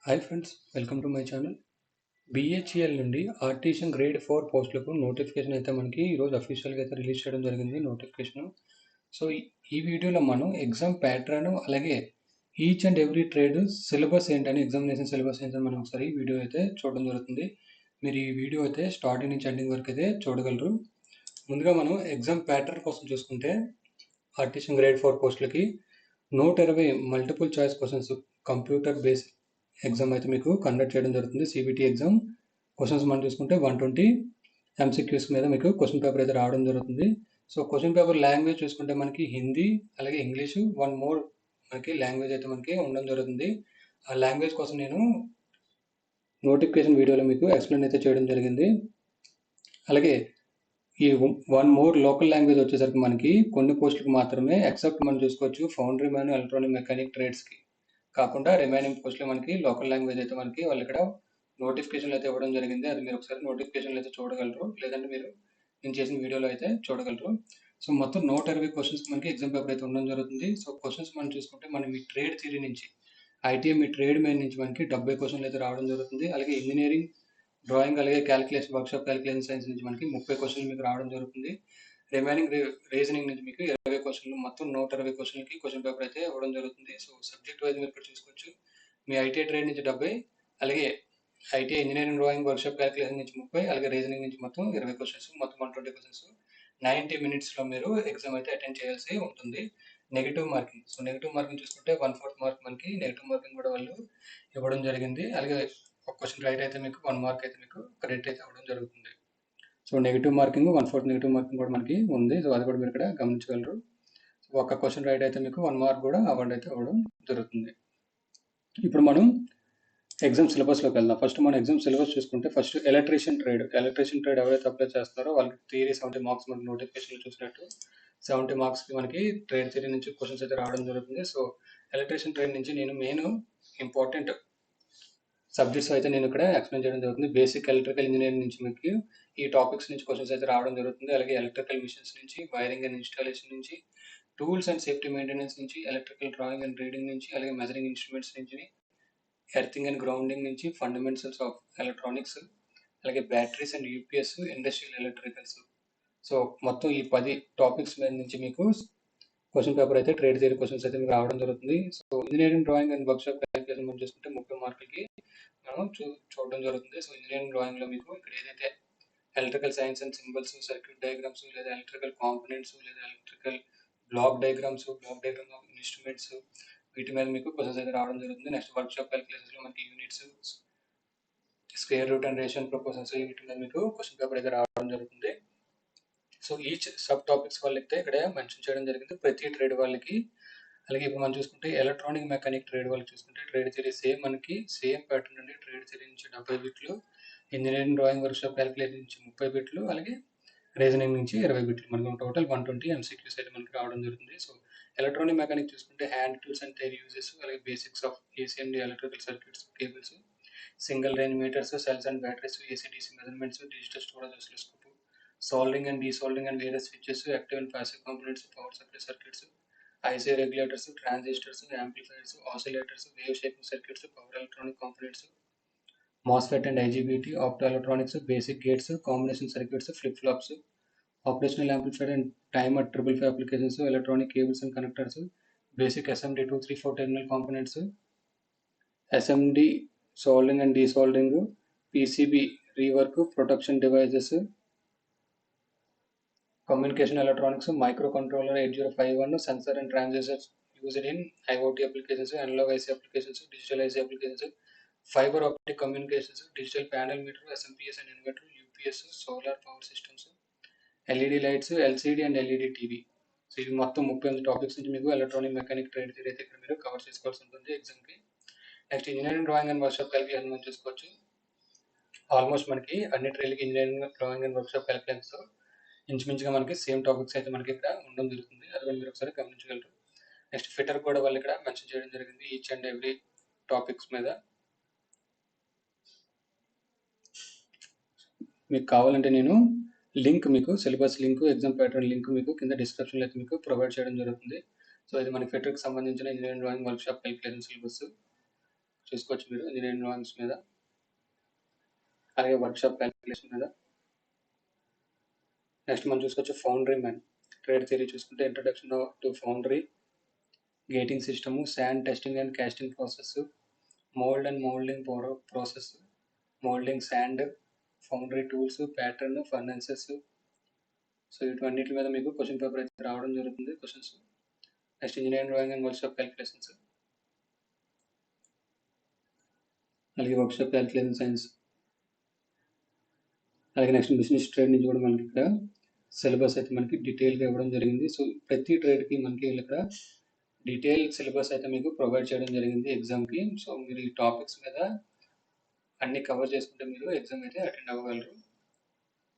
Hi friends, welcome to my channel. BHEL నుండి artisan grade 4 పోస్టులకు notification అయితే మనకి ఈరోజు అఫీషియల్గా అయితే రిలీజ్ చేయడం జరిగింది నోటిఫికేషన్. సో ఈ వీడియోలో మనం ఎగ్జామ్ ప్యాటర్న్ అలాగే each and every trade syllabus ఏంటని ఎగ్జామినేషన్ సిలబస్ ఏంటని మనం ఒకసారి వీడియో అయితే చూడడం జరుగుతుంది. మీరు ఈ వీడియో అయితే స్టార్టింగ్ నుంచి ఎండింగ్ వరకు అయితే చూడగలరు. ముందుగా మనం ఎగ్జామ్ ప్యాటర్న్ కోసం చూసుకుంటే ఆర్టిషన్ గ్రేడ్ 4 పోస్టులకి 120 multiple choice questions computer based exam అయితే మీకు కండక్ట్ చేయడం జరుగుతుంది. సిబిటి ఎగ్జామ్ క్వశ్చన్స్ మనం చూసుకుంటే 120 ఎంసీక్యూస్ మీద మీకు క్వశ్చన్ పేపర్ అయితే రావడం జరుగుతుంది. సో క్వశ్చన్ పేపర్ లాంగ్వేజ్ చూసుకుంటే మనకి హిందీ అలాగే ఇంగ్లీషు వన్ మోర్ మనకి లాంగ్వేజ్ అయితే మనకి ఉండడం జరుగుతుంది. ఆ లాంగ్వేజ్ కోసం నేను నోటిఫికేషన్ వీడియోలో మీకు ఎక్స్ప్లెయిన్ అయితే చేయడం జరిగింది. అలాగే ఈ వన్ మోర్ లోకల్ లాంగ్వేజ్ వచ్చేసరికి మనకి కొన్ని పోస్టులకు మాత్రమే ఎక్సెప్ట్ మనం చూసుకోవచ్చు ఫౌండరీ మ్యాన్ ఎలక్ట్రానిక్ మెకానిక్ ట్రేడ్స్కి కాకుండా రిమైనింగ్ పోస్టులు మనకి లోకల్ లాంగ్వేజ్ అయితే మనకి వాళ్ళు ఇక్కడ నోటిఫికేషన్లు అయితే ఇవ్వడం జరిగింది. అది మీరు ఒకసారి నోటిఫికేషన్లు అయితే చూడగలరు, లేదంటే మీరు నేను చేసిన వీడియోలో అయితే చూడగలరు. సో మొత్తం 120 క్వశ్చన్స్ మనకి ఎగ్జామ్ పేపర్ అయితే ఉండడం జరుగుతుంది. సో క్వశ్చన్స్ మనం చూసుకుంటే మనం మీ ట్రేడ్ థియరీ నుంచి ఐటీఐ మీ ట్రేడ్ మెయిన్ నుంచి మనకి 70 క్వశ్చన్లు అయితే రావడం జరుగుతుంది. అలాగే ఇంజనీరింగ్ డ్రాయింగ్ అలాగే క్యాలిక్యులేషన్ వర్క్షాప్ క్యాలిక్యులేషన్ సైన్స్ నుంచి మనకి 30 క్వశ్చన్లు మీకు రావడం జరుగుతుంది. రిమైనింగ్ రీజనింగ్ నుంచి మీకు 20 క్వశ్చన్లు, మొత్తం 120 క్వశ్చన్లకి క్వశ్చన్ పేపర్ అయితే ఇవ్వడం జరుగుతుంది. సో సబ్జెక్ట్ వైజ్ మీరు ఇక్కడ చూసుకోవచ్చు. మీ ఐటీఐ ట్రేడ్ నుంచి 70, అలాగే ITI engineering drawing workshop calculation నుంచి 30, అలాగే రీజనింగ్ నుంచి మొత్తం 20 క్వశ్చన్స్, మొత్తం 120 క్వశ్చన్స్ 90 మినిట్స్లో మీరు ఎగ్జామ్ అయితే అటెండ్ చేయాల్సి ఉంటుంది. Negative marking, so negative marking చూసుకుంటే 1/4 మార్క్ మనకి నెగిటివ్ మార్కింగ్ కూడా వాళ్ళు ఇవ్వడం జరిగింది. అలాగే ఒక క్వశ్చన్ రైట్ అయితే మీకు 1 మార్క్ అయితే మీకు క్రెడిట్ అయితే అవ్వడం జరుగుతుంది. So negative marking 1/4 negative marking కూడా మనకి ఉంది. సో అది కూడా మీరు ఇక్కడ గమనించగలరు. సో ఒక క్వశ్చన్ రైట్ అయితే మీకు 1 మార్క్ కూడా అవార్డు అయితే అవ్వడం జరుగుతుంది. ఇప్పుడు మనం ఎగ్జామ్ సిలబస్లోకి వెళ్దాం. ఫస్ట్ మనం ఎగ్జామ్ సిలబస్ చూసుకుంటే ఫస్ట్ ఎలక్ట్రీషియన్ ట్రేడ్ ఎవరైతే అప్లై చేస్తారో వాళ్ళకి థియరీ 70 మార్క్స్ మనకి నోటిఫికేషన్లో చూసినట్టు 70 మార్క్స్కి మనకి ట్రేడ్ థియరీ నుంచి క్వశ్చన్స్ అయితే రావడం జరుగుతుంది. సో ఎలక్ట్రీషియన్ ట్రేడ్ నుంచి నేను మెయిన్ ఇంపార్టెంట్ సబ్జెక్ట్స్ అయితే నేను ఇక్కడ ఎక్స్ప్లెయిన్ చేయడం జరుగుతుంది. బేసిక్ ఎలక్ట్రికల్ ఇంజనీరింగ్ నుంచి మీకు ఈ టాపిక్స్ నుంచి క్వశ్చన్స్ అయితే రావడం జరుగుతుంది. అలాగే ఎలక్ట్రికల్ మిషన్స్ నుంచి, వైరింగ్ అండ్ ఇన్స్టాలేషన్ నుంచి, టూల్స్ అండ్ సేఫ్టీ మెయింటెనెన్స్ నుంచి, ఎలక్ట్రికల్ డ్రాయింగ్ అండ్ రీడింగ్ నుంచి, అలాగే మెజరింగ్ ఇన్స్ట్రుమెంట్స్ నుంచి, ఎర్తింగ్ అండ్ గ్రౌండింగ్ నుంచి, ఫండమెంటల్స్ ఆఫ్ ఎలక్ట్రానిక్స్, అలాగే batteries and UPS, industrial electricals. So మొత్తం ఈ 10 టాపిక్స్ మీద నుంచి మీకు క్వశ్చన్ పేపర్ అయితే ట్రేడ్ థియరీ క్వశ్చన్స్ అయితే మీకు రావడం జరుగుతుంది. So engineering drawing and workshop calculation మనం చూసుకుంటే 30 మార్కులకి మనం చూడడం జరుగుతుంది. సో ఇంజనీరింగ్ డ్రాయింగ్లో మీకు ఇక్కడ ఏదైతే electrical signs and symbols, circuit diagrams, లేదా ఎలక్ట్రికల్ కాంపోనెంట్స్, లేదా electrical block diagrams of instruments, వీటి మీద మీకు క్వశ్చన్స్ అయితే రావడం జరుగుతుంది. నెక్స్ట్ వర్క్షాప్ క్యాలిక్యులేషన్స్లో మనకి units, square root and ration proposals, వీటి మీద మీకు క్వశ్చన్ పేపర్ అయితే రావడం జరుగుతుంది. సో ఈచ్ సబ్ టాపిక్స్ వాళ్ళకి ఇక్కడ మెన్షన్ చేయడం జరిగింది ప్రతి ట్రేడ్ వాళ్ళకి. అలాగే ఇప్పుడు మనం చూసుకుంటే ఎలక్ట్రానిక్ మెకానిక్ ట్రేడ్ వాళ్ళకి చూసుకుంటే ట్రేడ్ థియరీ సేమ్ మనకి సేమ్ ప్యాటర్న్ అండి. ట్రేడ్ థియరీ నుంచి 70 బిట్లు, ఇంజనీరింగ్ డ్రాయింగ్ వర్క్షాప్ క్యాలిక్యులేషన్ నుంచి 30 బిట్లు, అలాగే రీజనింగ్ నుంచి 20 బిట్లు, మనకు టోటల్ 120 ఎంసీక్యూస్ అయితే మనకి రావడం జరుగుతుంది. సో ఎలక్ట్రానిక్ మెకానిక్ చూసుకుంటే hand tools and there uses, అలాగే basics of AC and electrical circuits, cables, single range meters, cells and batteries, AC DC measurements, digital storage oscilloscope, soldering and desoldering and various switches, active and passive components, power supply circuits, IC regulators, transistors, amplifiers, oscillators, wave shaping circuits, power electronic components, MOSFET and IGBT, optoelectronics, basic gates, combination circuits, flip-flops, operational amplifier and timer, 555 applications, electronic cables and connectors, basic SMD 234 terminal components, SMD soldering and desoldering, PCB rework, protection devices, communication electronics, microcontroller 8051, sensor and transistors used in IoT applications, analog IC applications, digital IC applications, fiber optic communications, digital panel meter, SMPS and inverter, UPS, solar power systems, LED lights, LCD and LED TV. So ఇది మొత్తం 38 topics నుంచి మీకు electronic mechanic trade theory అయితే ఇక్కడ మీరు cover చేసుకోవాల్సి ఉంటుంది ఎగ్జామ్కి. Next engineering drawing and workshop calculation మనం చూసుకోవచ్చు. ఆల్మోస్ట్ మనకి అన్ని ట్రేడ్లకి ఇంజనీరింగ్ డ్రాయింగ్ అండ్ వర్క్షాప్ క్యాలిక్యులేషన్తో ఇంచుమించుగా మనకి సేమ్ టాపిక్స్ అయితే మనకి ఇక్కడ ఉండడం జరుగుతుంది. అది మీరు ఒకసారి గమనించగలరు. నెక్స్ట్ ఫిటర్ కూడా వాళ్ళు ఇక్కడ మెన్షన్ చేయడం జరిగింది ఈచ్ అండ్ ఎవ్రీ టాపిక్స్ మీద. మీకు కావాలంటే నేను లింక్, మీకు syllabus link, exam pattern link మీకు కింద డిస్క్రిప్షన్లో అయితే మీకు ప్రొవైడ్ చేయడం జరుగుతుంది. సో ఇది మన ఫిటర్కి సంబంధించిన engineering drawing workshop calculation syllabus. చూసుకోవచ్చు మీరు ఇంజనీరింగ్ డ్రాయింగ్స్ మీద, అలాగే వర్క్షాప్ క్యాలిక్యులేషన్ మీద. నెక్స్ట్ మనం చూసుకోవచ్చు ఫౌండరీ మ్యాన్. ట్రేడ్ థియరీ చూసుకుంటే introduction to foundry, gating system, sand testing and casting process, mould and moulding process, moulding sand, foundry tools, pattern, furnaces. So వీటన్నిటి మీద మీకు క్వశ్చన్ పేపర్ అయితే రావడం జరుగుతుంది questions. Next engineering drawing and workshop calculations, అలాగే workshop calculation science, అలాగే next business trade నుంచి కూడా మనకి ఇక్కడ సిలబస్ అయితే మనకి డీటెయిల్గా ఇవ్వడం జరిగింది. సో ప్రతి ట్రేడ్కి మనకి ఇక్కడ డీటెయిల్ సిలబస్ అయితే మీకు ప్రొవైడ్ చేయడం జరిగింది ఎగ్జామ్కి. సో మీరు ఈ టాపిక్స్ మీద అన్ని కవర్ చేసుకుంటే మీరు ఎగ్జామ్ అయితే అటెండ్ అవ్వగలరు.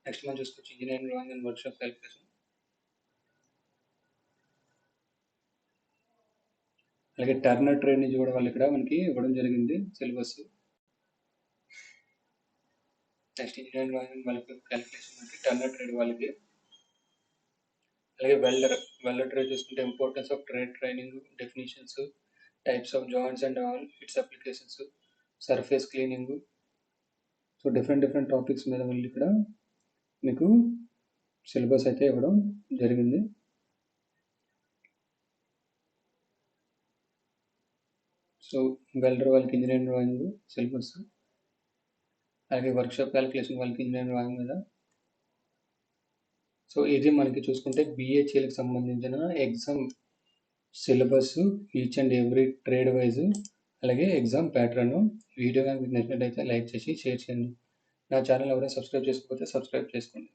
నెక్స్ట్ మనం చూసుకోవచ్చు engineering drawing and workshop calculation, అలాగే టర్నర్ ట్రేడ్ నుంచి కూడా వాళ్ళు ఇక్కడ మనకి ఇవ్వడం జరిగింది syllabus. Next engineering drawing and వాళ్ళకి క్యాలిక్యులేషన్ మనకి టర్నర్ ట్రేడ్ వాళ్ళకి, అలాగే వెల్డర్ ట్రేడ్ చూసుకుంటే importance of trade training, definitions, types of joints and all its applications, surface cleaning. So different topics మీద మళ్ళీ ఇక్కడ మీకు సిలబస్ అయితే ఇవ్వడం జరిగింది. సో వెల్డర్ వాళ్ళకి ఇంజనీరింగ్ డ్రాయింగ్ సిలబస్, అలాగే వర్క్షాప్ క్యాలిక్యులేషన్ వాళ్ళకి ఇంజనీరింగ్ డ్రాయింగ్ మీద. సో ఇది మనకి చూసుకుంటే బిహెచ్ఎల్కి సంబంధించిన exam syllabus, each and every trade wise, అలాగే ఎగ్జామ్ ప్యాటర్న్. వీడియో కానీ మీకు నచ్చినట్టయితే లైక్ చేసి షేర్ చేయండి. నా ఛానల్ ఎవరైనా సబ్స్క్రైబ్ చేసుకోకపోతే సబ్స్క్రైబ్ చేసుకోండి.